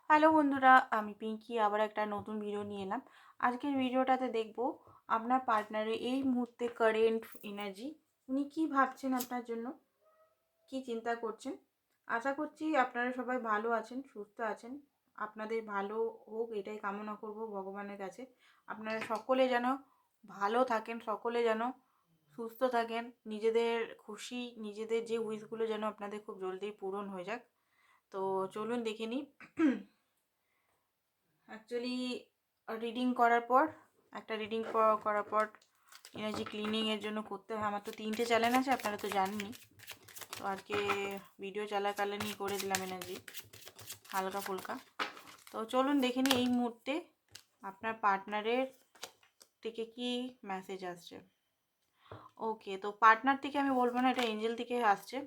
Hello বন্ধুরা, আমি পিঙ্কি আবার একটা নতুন ভিডিও নিয়ে এলাম। আজকের ভিডিওটাতে দেখব আপনার পার্টনারের এই মুহূর্তে কারেন্ট এনার্জি, উনি কী ভাবছেন আপনার জন্য, কি চিন্তা করছেন। আশা করছি আপনারা সবাই ভালো আছেন, সুস্থ আছেন। আপনাদের ভালো হোক এটাই কামনা করব ভগবানের কাছে। আপনারা সকলে যেন ভালো থাকেন, সকলে যেন সুস্থ থাকেন, নিজেদের খুশি, নিজেদের যে উইশগুলো যেন আপনাদের খুব জলদি পূরণ হয়ে যাক। তো চলুন দেখে নিই। অ্যাকচুয়ালি রিডিং করার পর রিডিং করার পর এনার্জি ক্লিনিংয়ের জন্য করতে হয়। আমার তো 3টে চ্যানেল আছে, আপনারা তো জানেনই। তো আজকে ভিডিও চলাকালীনই করে দিলাম এনার্জি হালকা ফুলকা। তো চলুন দেখে নিই এই মুহূর্তে আপনার পার্টনারের থেকে কি মেসেজ আসছে। ওকে, তো পার্টনার থেকে আমি বলবো না, এটা এঞ্জেল থেকে আসছে।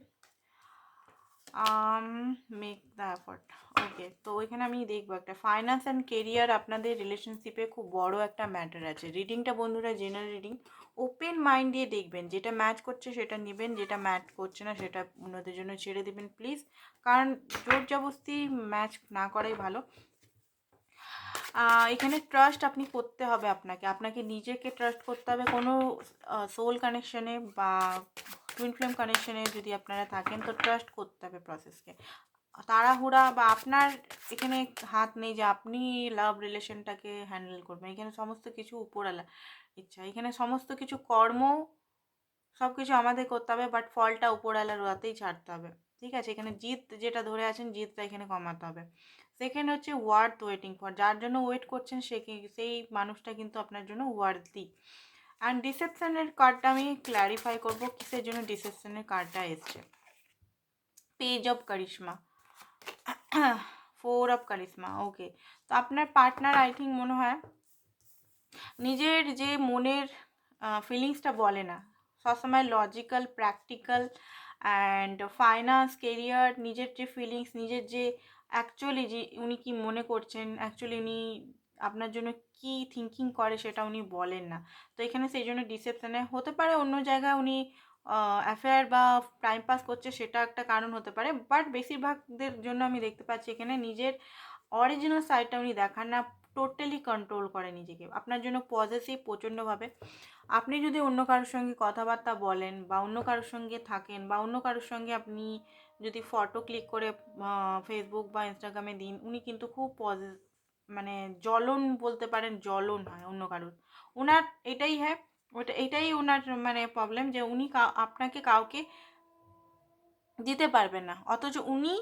Make the effort. ওকে, তো ওইখানে আমি দেখবো একটা ফাইন্যান্স অ্যান্ড কেরিয়ার, আপনাদের রিলেশনশিপে খুব বড় একটা ম্যাটার আছে। রিডিংটা বন্ধুরা জেনারেল রিডিং, ওপেন মাইন্ড দিয়ে দেখবেন। যেটা ম্যাচ করছে সেটা নেবেন, যেটা ম্যাচ করছে না সেটা অন্যদের জন্য ছেড়ে দেবেন প্লিজ। কারণ জোর জবরদস্তি ম্যাচ না করাই ভালো। এখানে ট্রাস্ট আপনি করতে হবে, আপনাকে নিজেকে ট্রাস্ট করতে হবে। কোনো সোল কানেকশনে বা টুইন ফ্লেম কানেকশনে যদি আপনারা থাকেন তো ট্রাস্ট করতে হবে প্রসেসকে। তাড়াহুড়া বা আপনার এখানে হাত নেই যে আপনি লাভ রিলেশনটাকে হ্যান্ডেল করবেন। এখানে সমস্ত কিছু উপরওয়ালা ইচ্ছা, এখানে সমস্ত কিছু কর্ম সব কিছু আমাদের করতে হবে, বাট ফলটা উপরওয়ালার হাতেই ছাড়তে হবে। ঠিক আছে, এখানে জিত যেটা ধরে আছেন জিতটা এখানে কমাতে হবে। সেকেন্ড হচ্ছে ওয়ার্থ ওয়েটিং ফর, যার জন্য ওয়েট করছেন সেই মানুষটা কিন্তু আপনার জন্য ওয়ার্থি। অ্যান্ড ডিসেপশনের কার্ডটা আমি ক্ল্যারিফাই করবো কিসের জন্য ডিসেপশনের কার্ডটা এসছে। পেজ অফ কারিশমা, 4 অফ কারিশমা। ওকে, তো আপনার পার্টনার আই থিঙ্ক মনে হয় নিজের যে মনের ফিলিংসটা বলে না, সবসময় logical, practical and finance, career, নিজের যে ফিলিংস, নিজের যে অ্যাকচুয়ালি যে উনি কি মনে করছেন, অ্যাকচুয়ালি উনি আপনার জন্য কি থিঙ্কিং করে সেটা উনি বলেন না। তো এখানে সেই জন্য ডিসেপশনে হতে পারে। অন্য জায়গায় উনি অ্যাফেয়ার বা টাইম পাস করছে, সেটা একটা কারণ হতে পারে। বাট বেশিরভাগদের জন্য আমি দেখতে পাচ্ছি এখানে নিজের অরিজিনাল সাইডটা উনি দেখান না, টোটালি কন্ট্রোল করে নিজেকে। আপনার জন্য পজিটিভ প্রচণ্ডভাবে। আপনি যদি অন্য কারোর সঙ্গে কথাবার্তা বলেন বা অন্য কারোর সঙ্গে থাকেন বা অন্য কারোর সঙ্গে আপনি যদি ফটো ক্লিক করে ফেসবুক বা ইনস্টাগ্রামে দিন, উনি কিন্তু খুব মানে জ্বলন বলতে পারেন, জ্বলন হয় অন্য কারোর। ওনার এটাই হ্যাঁ, এটাই ওনার মানে প্রবলেম যে উনি আপনাকে কাউকে দিতে পারবেন না, অথচ উনি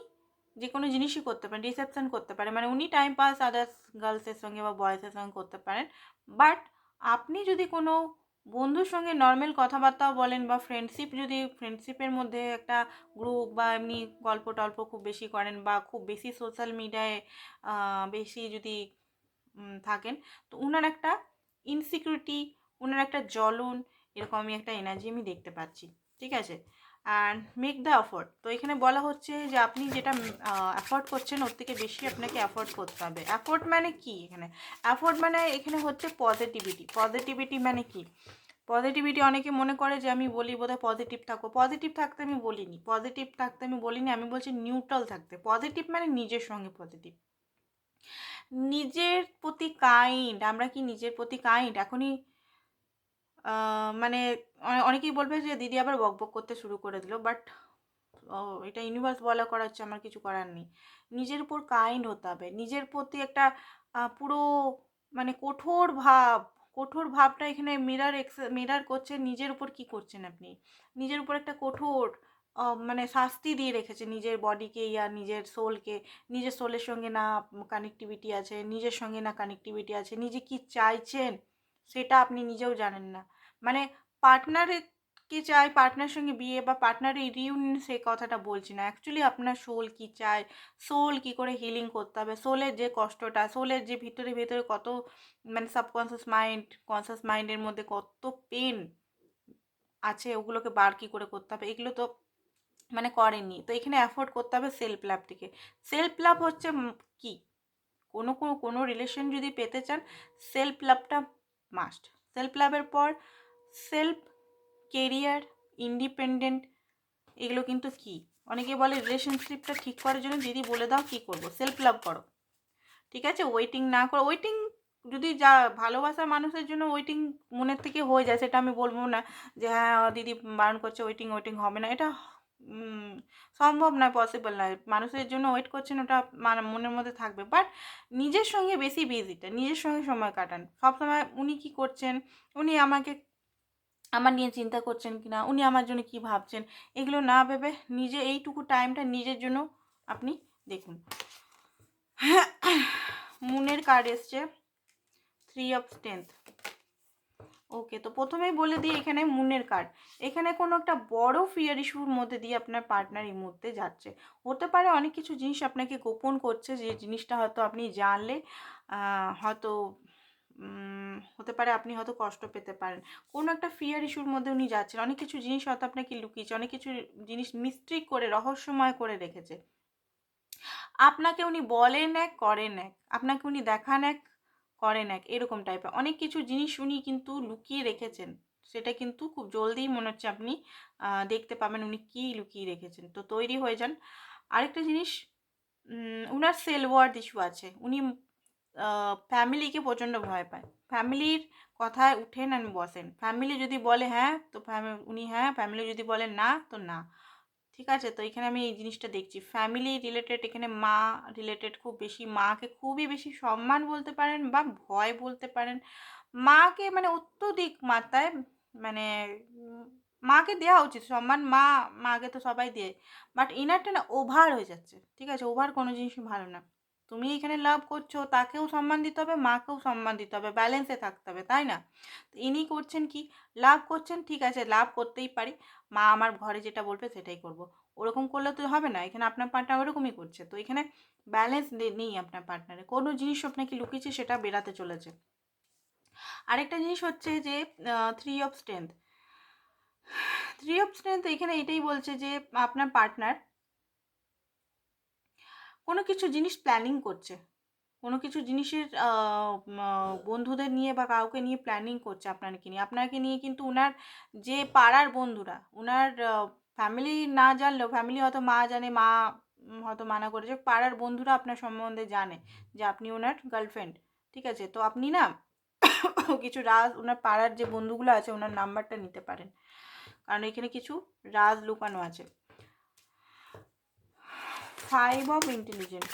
যে কোনো জিনিসই করতে পারেন, রিসেপশন করতে পারেন। মানে উনি টাইম পাস আদার্স গার্লসের সঙ্গে বা বয়েজের সঙ্গে করতে পারেন। বাট আপনি যদি কোনো বন্ধুর সঙ্গে নর্মাল কথাবার্তাও বলেন বা ফ্রেন্ডশিপের মধ্যে একটা গ্রুপ বা এমনি গল্প টল্প খুব বেশি করেন বা খুব বেশি সোশ্যাল মিডিয়ায় বেশি যদি থাকেন, তো উনার একটা ইনসিকিউরিটি, উনার একটা জ্বলন, এরকম আমি একটা এনার্জি আমি দেখতে পাচ্ছি। ঠিক আছে, অ্যান্ড মেক দ্য এফোর্ট। তো এখানে বলা হচ্ছে যে আপনি যেটা অ্যাফোর্ড করছেন ওর থেকে বেশি আপনাকে অ্যাফোর্ড করতে হবে। অ্যাফোর্ড মানে কি এখানে? অ্যাফোর্ড মানে এখানে হচ্ছে পজিটিভিটি। পজিটিভিটি মানে কি? পজিটিভিটি অনেকে মনে করে যে আমি বলি বোধহয় পজিটিভ থাকো। পজিটিভ থাকতে আমি বলিনি, আমি বলছি নিউট্রাল থাকতে। পজিটিভ মানে নিজের সঙ্গে পজিটিভ, নিজের প্রতি কাইন্ড। আমরা কি নিজের প্রতি কাইন্ড? এখনই মানে অনেকেই বলবে যে দিদি আবার বকবক করতে শুরু করে দিল, বাট এটা ইউনিভার্স বলা করাচ্ছে, আমার কিছু করার নেই। নিজের উপর কাইন্ড হতে হবে, নিজের প্রতি একটা পুরো মানে কঠোর ভাবটা এখানে মিরার করছে নিজের উপর। কি করছেন আপনি? নিজের উপর একটা কঠোর মানে শাস্তি দিয়ে রেখেছে নিজের বডিকে ইয়া নিজের সোলকে। নিজের সোলের সঙ্গে না কানেক্টিভিটি আছে, নিজে কি চাইছেন সেটা আপনি নিজেও জানেন না। মানে পার্টনারের কি চায়, পার্টনারের সঙ্গে বিয়ে বা পার্টনারের রিউনিয়ন, সেই কথাটা বলছি না। অ্যাকচুয়ালি আপনার সোল কি চায়, সোল কি করে হিলিং করতে হবে, সোলের যে কষ্টটা, সোলের যে ভিতরে ভিতরে কত মানে সাবকনসিয়াস মাইন্ড, কনসিয়াস মাইন্ডের মধ্যে কত পেন আছে, ওগুলোকে বার কী করে করতে হবে, এগুলো তো মানে করেননি। তো এখানে অ্যাফোর্ড করতে হবে সেলফ লাভ থেকে। সেলফ লাভ হচ্ছে কি, কোনো রিলেশন যদি পেতে চান, সেলফ লাভটা মাস্ট। সেলফ লাভের পর সেলফ কেরিয়ার, ইন্ডিপেন্ডেন্ট, এগুলো কিন্তু কি। অনেকে বলে রিলেশনশিপটা ঠিক করার জন্য দিদি বলে দাও কী করবো। সেলফ লাভ করো, ঠিক আছে? ওয়েটিং না করে, ওয়েটিং যদি যা ভালোবাসার মানুষের জন্য ওয়েটিং মনের থেকে হয়ে যায়, সেটা আমি বলব না যে হ্যাঁ, দিদি বারণ করছে ওয়েটিং, ওয়েটিং হবে না। এটা উম সম্ভব নয়, পসিবল নয়। মানুষের জন্য ওয়েট করছেন, ওটা মনের মধ্যে থাকবে। বাট নিজের সঙ্গে বেশি বিজিটা, নিজের সঙ্গে সময় কাটান। সবসময় উনি কী করছেন, উনি আমার নিয়ে চিন্তা করছেন কি না, উনি আমার জন্য কী ভাবছেন, এগুলো না ভেবে নিজে এইটুকু টাইমটা নিজের জন্য আপনি দেখুন। মুনের কার্ড এসছে 3 অফ স্ট্রেংথ। ওকে, তো প্রথমেই বলে দিই এখানে মুনের কার্ড, এখানে কোনো একটা বড় ফিয়ার ইস্যুর মধ্যে দিয়ে আপনার পার্টনার এই মুহূর্তে যাচ্ছে। হতে পারে অনেক কিছু জিনিস আপনাকে গোপন করছে, যে জিনিসটা হয়তো আপনি জানলে হয়তো হতে পারে আপনি হয়তো কষ্ট পেতে পারেন। কোনো একটা ফিয়ার ইস্যুর মধ্যে উনি যাচ্ছেন, অনেক কিছু জিনিস হয়তো আপনাকে লুকিয়েছে, অনেক কিছু জিনিস মিস্ট্রি করে রহস্যময় করে রেখেছে। আপনাকে উনি বলেন এক, করেন এক, আপনাকে উনি দেখান এক, করেন এক, এরকম টাইপের অনেক কিছু জিনিস উনি কিন্তু লুকিয়ে রেখেছেন। সেটা কিন্তু খুব জলদিই মনে হচ্ছে আপনি দেখতে পাবেন উনি কী লুকিয়ে রেখেছেন। তো তৈরি হয়ে যান। আরেকটা জিনিস, উনার সেলফ ওয়ার্থ ইস্যু আছে। উনি ফ্যামিলিকে প্রচণ্ড ভয় পায়। ফ্যামিলির কথায় উঠেন আর বসেন। ফ্যামিলি যদি বলে হ্যাঁ, তো উনি হ্যাঁ, ফ্যামিলি যদি বলে না, তো না। ঠিক আছে? তো এখানে আমি এই জিনিসটা দেখছি। ফ্যামিলি রিলেটেড, এখানে মা রিলেটেড খুব বেশি, মাকে খুবই বেশি সম্মান বলতে পারেন বা ভয় বলতে পারেন। মাকে মানে অত্যধিক মাত্রায়, মানে মাকে দেওয়া উচিত সম্মান, মাকে তো সবাই দেয়। বাট এনারটা না ওভার হয়ে যাচ্ছে। ঠিক আছে? ওভার কোনো জিনিসই ভালো না। তুমি এখানে লাভ করছো, তাকেও সম্মান দিতে হবে, মাকেও সম্মান দিতে হবে, ব্যালেন্সে থাকতে হবে, তাই না? তো ইনি করছেন কি, লাভ করছেন, ঠিক আছে, লাভ করতেই পারি। মা আমার ঘরে যেটা বলবে সেটাই করব। ওরকম করলে তো হবে না। এখানে আপনার পার্টনার ওরকমই করছে। তো এখানে ব্যালেন্স নেই আপনার পার্টনারে। কোনো জিনিস আপনাকে লুকিয়েছে, সেটা বেরাতে চলেছে। আরেকটা জিনিস হচ্ছে যে 3 অফ স্ট্রেংথ। 3 অফ স্ট্রেংথ এখানে এটাই বলছে যে আপনার পার্টনার কোনো কিছু জিনিস প্ল্যানিং করছে। কোনো কিছু জিনিসের বন্ধুদের নিয়ে বা কাউকে নিয়ে প্ল্যানিং করছে আপনাকে নিয়ে। আপনাকে নিয়ে কিন্তু উনার যে পাড়ার বন্ধুরা, উনার ফ্যামিলি না জানলেও, ফ্যামিলি হয়তো মা জানে, মা হয়তো মানা করেছে, পাড়ার বন্ধুরা আপনার সম্বন্ধে জানে যে আপনি ওনার গার্লফ্রেন্ড। ঠিক আছে? তো আপনি না কিছু রাজ, ওনার পাড়ার যে বন্ধুগুলো আছে ওনার নাম্বারটা নিতে পারেন, কারণ এখানে কিছু রাজ লুকানো আছে। 5 অফ ইন্টেলিজেন্ট।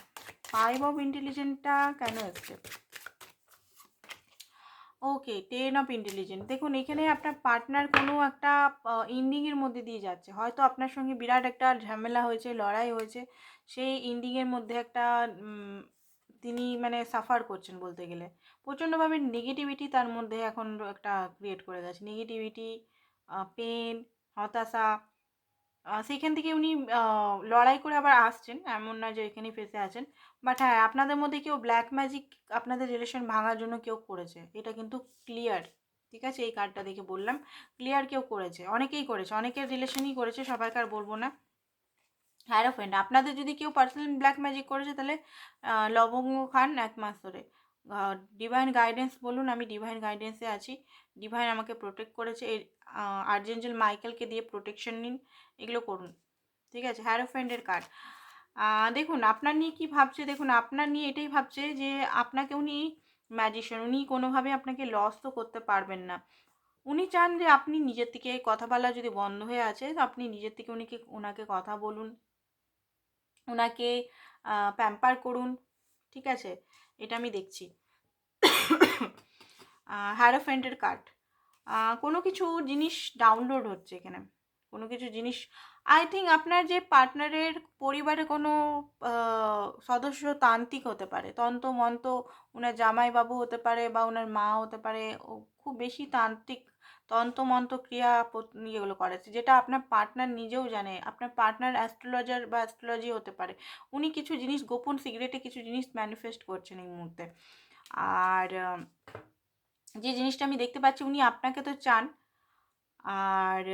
5 অফ ইন্টেলিজেন্টটা কেন এসছে? ওকে, 10 অফ ইন্টেলিজেন্ট। দেখুন এখানে আপনার পার্টনার কোনো একটা এন্ডিংয়ের মধ্যে দিয়ে যাচ্ছে। হয়তো আপনার সঙ্গে বিরাট একটা ঝামেলা হয়েছে, লড়াই হয়েছে, সেই এন্ডিংয়ের মধ্যে একটা তিনি মানে সাফার করছেন বলতে গেলে। প্রচণ্ডভাবে নেগেটিভিটি তার মধ্যে এখন একটা ক্রিয়েট করে গেছে। নেগেটিভিটি, পেন, হতাশা, সেইখান থেকে উনি লড়াই করে আবার আসছেন, এমন নয় যে এখানেই ফেঁসে আছেন। বাট হ্যাঁ, আপনাদের মধ্যে কেউ ব্ল্যাক ম্যাজিক আপনাদের রিলেশন ভাঙার জন্য কেউ করেছে, এটা কিন্তু ক্লিয়ার। ঠিক আছে? এই কার্ডটা দেখে বললাম ক্লিয়ার, কেউ করেছে, অনেকেই করেছে, অনেকের রিলেশনই করেছে, সবাইকার বলবো না। হ্যারোফ্রেন্ড, আপনাদের যদি কেউ পার্সোনাল ব্ল্যাক ম্যাজিক করেছে, তাহলে লবঙ্গ খান 1 মাস ধরে। ডিভাইন গাইডেন্স বলুন, আমি ডিভাইন গাইডেন্সে আছি, ডিভাইন আমাকে প্রোটেক্ট করেছে, এই আর্চেঞ্জেল মাইকেলকে দিয়ে প্রোটেকশন নিন, এগুলো করুন। ঠিক আছে? হ্যারোফ্রেন্ডের কার্ড। দেখুন আপনার নিয়ে কী ভাবছে, দেখুন আপনার নিয়ে এটাই ভাবছে যে আপনাকে উনি ম্যাজিশিয়ান, উনি কোনোভাবে আপনাকে লস তো করতে পারবেন না। উনি চান যে আপনি নিজের থেকে কথা বলা যদি বন্ধ হয়ে আছে, তো আপনি নিজের থেকে ওনাকে কথা বলুন, ওনাকে প্যাম্পার করুন। ঠিক আছে? এটা আমি দেখছি। হ্যারোফ্রেন্ডের কার্ড। কোনো কিছু জিনিস ডাউনলোড হচ্ছে এখানে, কোনো কিছু জিনিস, আই থিঙ্ক আপনার যে পার্টনারের পরিবারে কোনো সদস্য তান্ত্রিক হতে পারে, তন্ত্রমন্ত্র, ওনার জামাইবাবু হতে পারে বা ওনার মা হতে পারে, ও খুব বেশি তান্ত্রিক, তন্ত্রমন্ত্র ক্রিয়া ইয়েগুলো করেছে, যেটা আপনার পার্টনার নিজেও জানে। আপনার পার্টনার অ্যাস্ট্রোলজার বা অ্যাস্ট্রোলজি হতে পারে। উনি কিছু জিনিস গোপন সিক্রেটে কিছু জিনিস ম্যানিফেস্ট করছেন এই মুহূর্তে। আর যে জিনিসটা আমি দেখতে পাচ্ছি, উনি আপনাকে তো চান, আর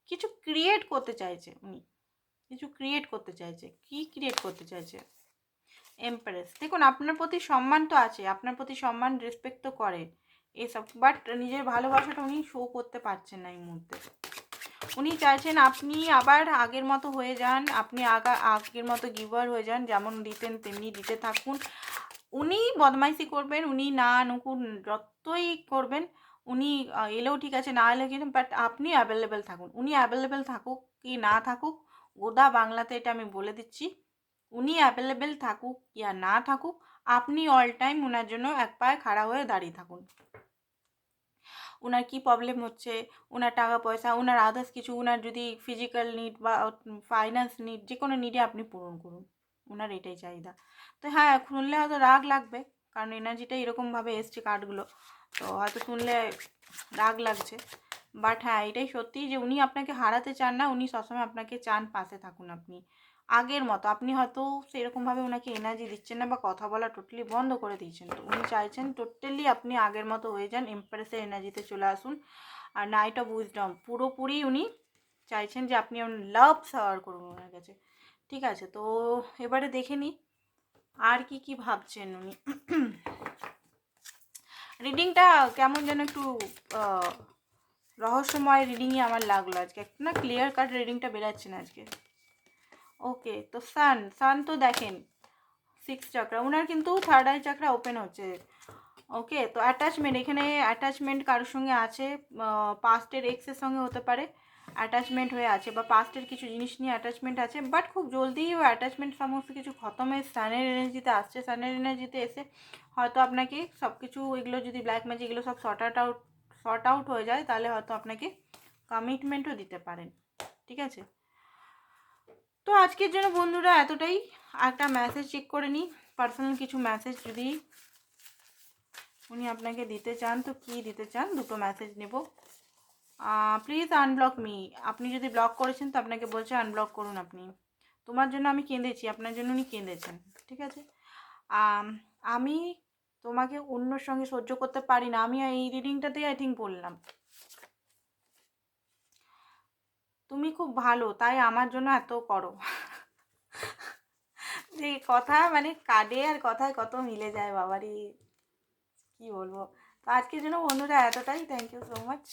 কিছু ক্রিয়েট করতে চাইছে, উনি কিছু ক্রিয়েট করতে চাইছে। কি ক্রিয়েট করতে চাইছে? এমপ্রেস। দেখুন আপনার প্রতি সম্মান তো আছে, আপনার প্রতি সম্মান, রেসপেক্ট তো করে এসব, বাট নিজের ভালোবাসাটা উনি শো করতে পারছেন না এই মুহূর্তে। উনি চাইছেন আপনি আবার আগের মতো হয়ে যান, আপনি আগের মতো গিভার হয়ে যান, যেমন দিতেন তেমনি দিতে থাকুন। উনি বদমাইশি করবেন, উনি না নুকুন যতই করবেন, উনি এলেও ঠিক আছে, না এলেও কিন্তু, বাট আপনি অ্যাভেলেবেল থাকুন। উনি অ্যাভেলেবেল থাকুক কি না থাকুক, গোদা বাংলাতে এটা আমি বলে দিচ্ছি, উনি অ্যাভেলেবেল থাকুক ইয়া না থাকুক, আপনি অল টাইম ওনার জন্য এক পায়ে খাড়া হয়ে দাঁড়িয়ে থাকুন। ওনার কী প্রবলেম হচ্ছে, ওনার টাকা পয়সা, ওনার আদার্স কিছু, ওনার যদি ফিজিক্যাল নিড বা ফাইন্যান্স নিড, যে কোনো নিডে আপনি পূরণ করুন, ওনার এটাই চাহিদা। তো হ্যাঁ, শুনলে হয়তো রাগ লাগবে, কারণ এনার্জিটা এরকমভাবে এসছে কার্ডগুলো, তো হয়তো শুনলে রাগ লাগছে, বাট হ্যাঁ এটাই সত্যি যে উনি আপনাকে হারাতে চান না, উনি সবসময় আপনাকে চান পাশে থাকুন আপনি আগের মতো। আপনি হয়তো সেরকমভাবে ওনাকে এনার্জি দিচ্ছেন না বা কথা বলা টোটালি বন্ধ করে দিয়েছেন, তো উনি চাইছেন টোটালি আপনি আগের মতো হয়ে যান, এমপ্রেসের এনার্জিতে চলে আসুন। আর নাইট অফ উইজডম পুরোপুরি উনি চাইছেন যে আপনি লাভ সাওয়ার করুন ওনার কাছে। ঠিক আছে, তো এবারে দেখে নিই আর কি কি ভাবছেন উনি। রিডিংটা কেমন যেন একটু রহস্যময় রিডিংই আমার লাগলো আজকে, একটু না ক্লিয়ার কাট রিডিংটা বেরাচ্ছে না আজকে। ওকে, তো সান তো দেখেন 6 চাকরা, ওনার কিন্তু থার্ড আই চাকরা ওপেন হচ্ছে। ওকে, তো অ্যাটাচমেন্ট, এখানে অ্যাটাচমেন্ট কারোর সঙ্গে আছে, পাস্টের এক্সের সঙ্গে হতে পারে অ্যাটাচমেন্ট হয়ে আছে, বা পাস্টের কিছু জিনিস নিয়ে অ্যাটাচমেন্ট আছে, বাট খুব জলদিই ও অ্যাটাচমেন্ট সমস্ত কিছু খতমের সানের এনার্জিতে আসছে। সানের এনার্জিতে এসে হয়তো আপনাকে সব কিছু, এগুলো যদি ব্ল্যাক ম্যাজিক এগুলো সব শর্ট আউট হয়ে যায়, তাহলে হয়তো আপনাকে কমিটমেন্টও দিতে পারেন। ঠিক আছে, তো আজকের জন্য বন্ধুরা এতটাই। একটা মেসেজ চেক করে নিই, পার্সোনাল কিছু মেসেজ যদি উনি আপনাকে দিতে চান, তো কি দিতে চান, দুটো মেসেজ নেব। প্লিজ আনব্লক মি, আপনি যদি ব্লক করেছেন তো আপনাকে বলছে আনব্লক করুন আপনি। তোমার জন্য আমি কেঁদেছি, আপনার জন্য উনি কেঁদেছেন। ঠিক আছে, আমি তোমাকে অন্যর সঙ্গে সহ্য করতে পারি না, আমি এই রিডিংটাতেই আই থিঙ্ক বললাম। তুমি খুব ভালো, তাই আমার জন্য এত করো। যে কথা মানে কার্ডে আর কথায় কত মিলে যায় বাবারি, কি বলবো। তো আজকের জন্য বন্ধুরা এতটাই, থ্যাংক ইউ সো মাচ।